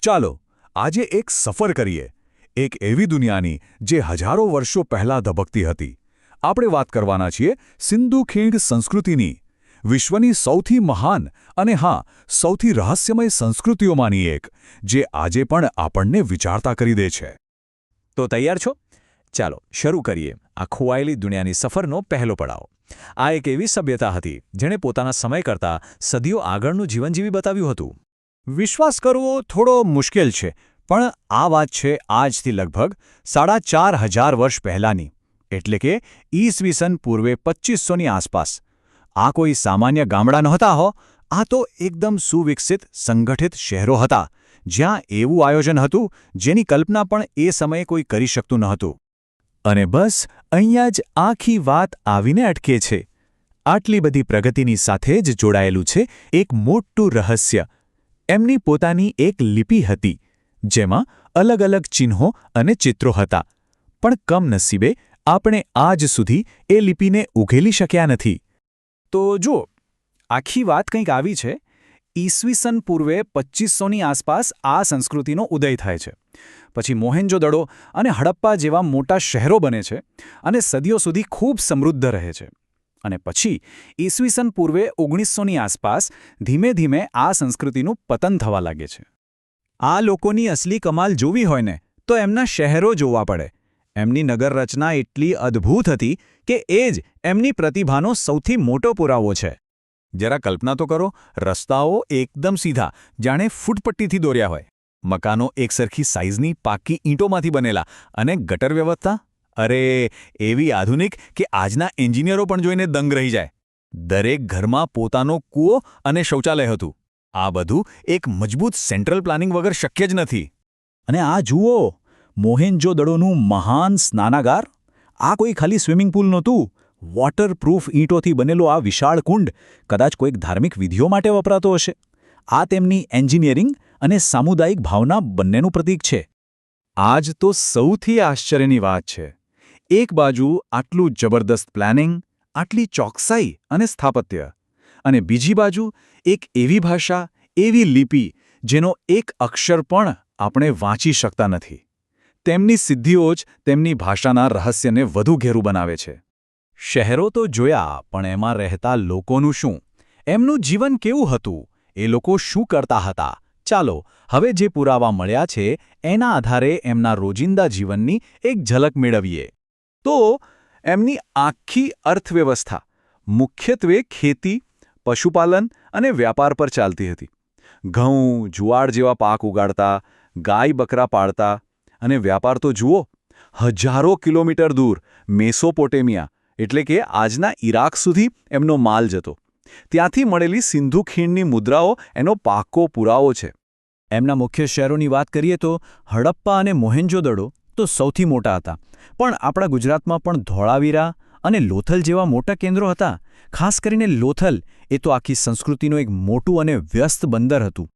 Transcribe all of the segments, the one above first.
ચાલો આજે એક સફર કરીએ, એક એવી દુનિયાની જે હજારો વર્ષો પહેલાં ધબકતી હતી. આપણે વાત કરવાના છીએ સિંધુ ખીણ સંસ્કૃતિની, વિશ્વની સૌથી મહાન અને સૌથી રહસ્યમય સંસ્કૃતિઓમાંની એક, જે આજે પણ આપણને વિચારતા કરી દે છે. તો તૈયાર છો? ચાલો શરૂ કરીએ આ ખોવાયેલી દુનિયાની સફરનો પહેલો પડાવ. આ એક એવી સભ્યતા હતી જેણે પોતાના સમય કરતાં સદીઓ આગળનું જીવન જીવી બતાવ્યું હતું. વિશ્વાસ કરવો થોડો મુશ્કેલ છે, પણ આ વાત છે આજથી લગભગ 4,500 વર્ષ પહેલાંની, એટલે કે ઈસવીસન પૂર્વે 2500ની આસપાસ. આ કોઈ સામાન્ય ગામડા નહોતા હો, આ તો એકદમ સુવિકસિત સંગઠિત શહેરો હતા, જ્યાં એવું આયોજન હતું જેની કલ્પના પણ એ સમયે કોઈ કરી શકતું નહોતું. અને બસ અહીંયા જ આખી વાત આવીને અટકે છે. આટલી બધી પ્રગતિની સાથે જ જોડાયેલું છે એક મોટું રહસ્ય. એમની પોતાની એક લિપિ હતી, જેમાં અલગ અલગ ચિહ્નો અને ચિત્રો હતા, પણ કમનસીબે આપણે આજ સુધી એ લિપિને ઉઘેલી શક્યા નથી. તો જુઓ, આખી વાત કંઈક આવી છે. ઈસવીસન પૂર્વે 2500ની આસપાસ આ સંસ્કૃતિનો ઉદય થાય છે. પછી મોહેન્જો-દડો અને હડપ્પા જેવા મોટા શહેરો બને છે અને સદીઓ સુધી ખૂબ સમૃદ્ધ રહે છે. અને પછી ઈસવીસન પૂર્વે 1900ની આસપાસ ધીમે ધીમે આ સંસ્કૃતિનું પતન થવા લાગે છે. આ લોકોની અસલી કમાલ જોવી હોય ને તો એમના શહેરો જોવા પડે. એમની નગર રચના એટલી અદ્ભુત હતી કે એ જ એમની પ્રતિભાનો સૌથી મોટો પુરાવો છે. જરા કલ્પના તો કરો, રસ્તાઓ એકદમ સીધા, જાણે ફૂટપટ્ટીથી દોર્યા હોય. મકાનો એકસરખી સાઇઝની પાક્કી ઈંટોમાંથી બનેલા, અને ગટર વ્યવસ્થા અરે એવી આધુનિક કે આજના એન્જિનિયરો પણ જોઈને દંગ રહી જાય. દરેક ઘરમાં પોતાનો કૂવો અને શૌચાલય હતું. આ બધું એક મજબૂત સેન્ટ્રલ પ્લાનિંગ વગર શક્ય જ નથી. અને આ જુઓ, મોહેન્જો-દડોનું મહાન સ્નાનાગાર. આ કોઈ ખાલી સ્વિમિંગ પૂલ નહોતું. વોટરપ્રૂફ ઈંટોથી બનેલો આ વિશાળ કુંડ કદાચ કોઈક ધાર્મિક વિધિઓ માટે વપરાતો હશે. આ તેમની એન્જિનિયરિંગ અને સામુદાયિક ભાવના બંનેનું પ્રતીક છે. આ જ તો સૌથી આશ્ચર્યની વાત છે. એક બાજુ આટલું જબરદસ્ત પ્લાનિંગ, આટલી ચોકસાઈ અને સ્થાપત્ય, અને બીજી બાજુ એક એવી ભાષા, એવી લિપિ જેનો એક અક્ષર પણ આપણે વાંચી શકતા નથી. તેમની સિદ્ધિઓ જ તેમની ભાષાના રહસ્યને વધુ ઘેરું બનાવે છે. શહેરો તો જોયા, પણ એમાં રહેતા લોકોનું શું? એમનું જીવન કેવું હતું? એ લોકો શું કરતા હતા? ચાલો હવે જે પુરાવા મળ્યા છે એના આધારે એમના રોજિંદા જીવનની એક ઝલક મેળવીએ. તો એમની આખી અર્થવ્યવસ્થા મુખ્યત્વે ખેતી, પશુપાલન અને વ્યાપાર પર ચાલતી હતી. ઘઉં, જુવાર જેવા પાક ઉગાડતા, ગાય બકરા પાળતા, અને વ્યાપાર તો જુઓ, હજારો કિલોમીટર દૂર મેસોપોટેમિયા એટલે કે આજના ઈરાક સુધી એમનો માલ જતો. ત્યાંથી મળેલી સિંધુ ખીણની મુદ્રાઓ એનો પાક્કો પુરાવો છે. એમના મુખ્ય શહેરોની વાત કરીએ તો હડપ્પા અને મોહેન્જો-દડો તો સૌથી મોટા હતા, પણ આપણા ગુજરાતમાં પણ ધોળાવીરા અને લોથલ જેવા મોટા કેન્દ્રો હતા. ખાસ કરીને લોથલ એ તો આખી સંસ્કૃતિનું એક મોટું અને વ્યસ્ત બંદર હતું.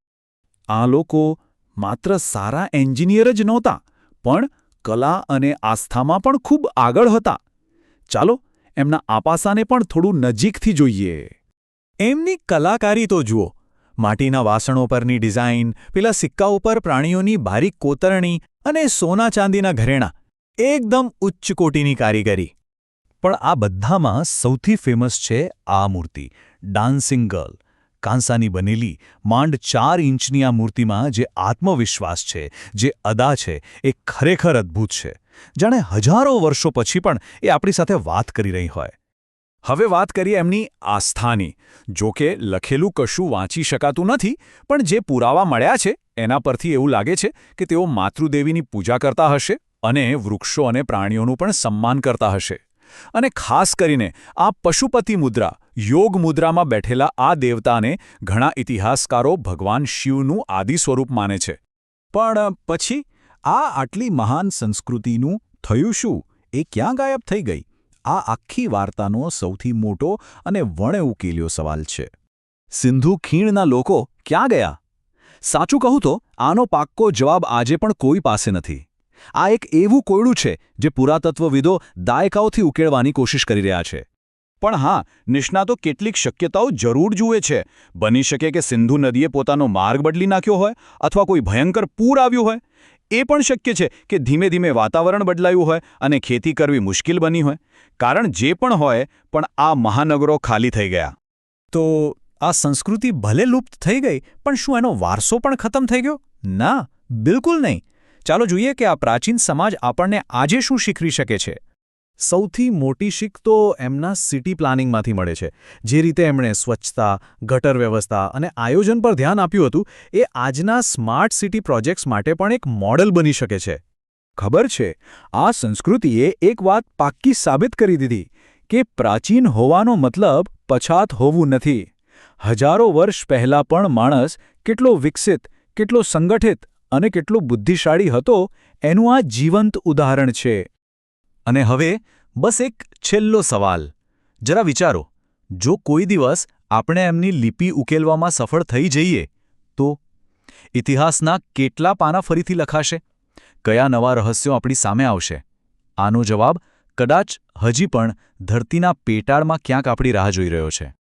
આ લોકો માત્ર સારા એન્જિનિયર જ નહોતા, પણ કલા અને આસ્થામાં પણ ખૂબ આગળ હતા. ચાલો એમના આ પાસાને પણ થોડું નજીકથી જોઈએ. એમની કલાકારી તો જુઓ, માટીના વાસણો પરની ડિઝાઇન, પેલા સિક્કાઓ પર પ્રાણીઓની બારીક કોતરણી અને સોના ચાંદીના ઘરેણાં, એકદમ ઉચ્ચ કોટીની કારીગરી. પણ આ બધામાં સૌથી ફેમસ છે આ મૂર્તિ, ડાન્સિંગ ગર્લ. કાંસાની બનેલી માંડ 4 ઇંચની આ મૂર્તિમાં જે આત્મવિશ્વાસ છે, જે અદા છે, એ ખરેખર અદ્ભુત છે. જાણે હજારો વર્ષો પછી પણ એ આપણી સાથે વાત કરી રહી હોય. હવે વાત કરીએ એમની આસ્થાની. જો કે લખેલું કશું વાંચી શકાતું નથી, પણ જે પુરાવા મળ્યા છે એના પરથી એવું લાગે છે કે તેઓ માતૃદેવીની પૂજા કરતા હશે અને વૃક્ષો અને પ્રાણીઓનું પણ સન્માન કરતા હશે. અને ખાસ કરીને આ પશુપતિ મુદ્રા, યોગ મુદ્રામાં બેઠેલા આ દેવતાને ઘણા ઇતિહાસકારો ભગવાન શિવનું આદિ સ્વરૂપ માને છે. પણ પછી આ આટલી મહાન સંસ્કૃતિનું થયું શું? એ ક્યાં ગાયબ થઈ ગઈ? આ આખી વાર્તાનો સૌથી મોટો અને વણે ઉકેલ્યો સવાલ છે. સિંધુ ખીણના લોકો ક્યાં ગયા? સાચું કહું તો આનો પાક્કો જવાબ આજે પણ કોઈ પાસે નથી. આ એક એવું કોયડું છે જે પુરાતત્વવિદો દાયકાઓથી ઉકેળવાની કોશિશ કરી રહ્યા છે. પણ હા, નિષ્ણાતો કેટલીક શક્યતાઓ જરૂર જુએ છે. બની શકે કે સિંધુ નદીએ પોતાનો માર્ગ બદલી નાખ્યો હોય અથવા કોઈ ભયંકર પૂર આવ્યું હોય. એ પણ શક્ય છે કે ધીમે ધીમે વાતાવરણ બદલાયું હોય અને ખેતી કરવી મુશ્કેલ બની હોય. કારણ જે પણ હોય, પણ આ મહાનગરો ખાલી થઈ ગયા. તો આ સંસ્કૃતિ ભલે લુપ્ત થઈ ગઈ, પણ શું એનો વારસો પણ ખતમ થઈ ગયો? ના, બિલકુલ નહીં. ચાલો જોઈએ કે આ પ્રાચીન સમાજ આપણને આજે શું શીખવી શકે છે. સૌથી મોટી શીખ તો એમના સિટી પ્લાનિંગમાંથી મળે છે. જે રીતે એમણે સ્વચ્છતા, ગટર વ્યવસ્થા અને આયોજન પર ધ્યાન આપ્યું હતું, એ આજના સ્માર્ટ સિટી પ્રોજેક્ટ્સ માટે પણ એક મોડેલ બની શકે છે. ખબર છે, આ સંસ્કૃતિએ એક વાત પાક્કી સાબિત કરી દીધી કે પ્રાચીન હોવાનો મતલબ પછાત હોવું નથી. હજારો વર્ષ પહેલાં પણ માણસ કેટલો વિકસિત, કેટલો સંગઠિત અને કેટલો બુદ્ધિશાળી હતો, એનું આ જીવંત ઉદાહરણ છે. અને હવે બસ એક છેલ્લો સવાલ. જરા વિચારો, જો કોઈ દિવસ આપણે એમની લિપિ ઉકેલવામાં સફળ થઈ જઈએ તો ઇતિહાસના કેટલા પાના ફરીથી લખાશે? કયા નવા રહસ્યો આપણી સામે આવશે? આનો જવાબ કદાચ હજી પણ ધરતીના પેટાળમાં ક્યાંક આપણી રાહ જોઈ રહ્યો છે.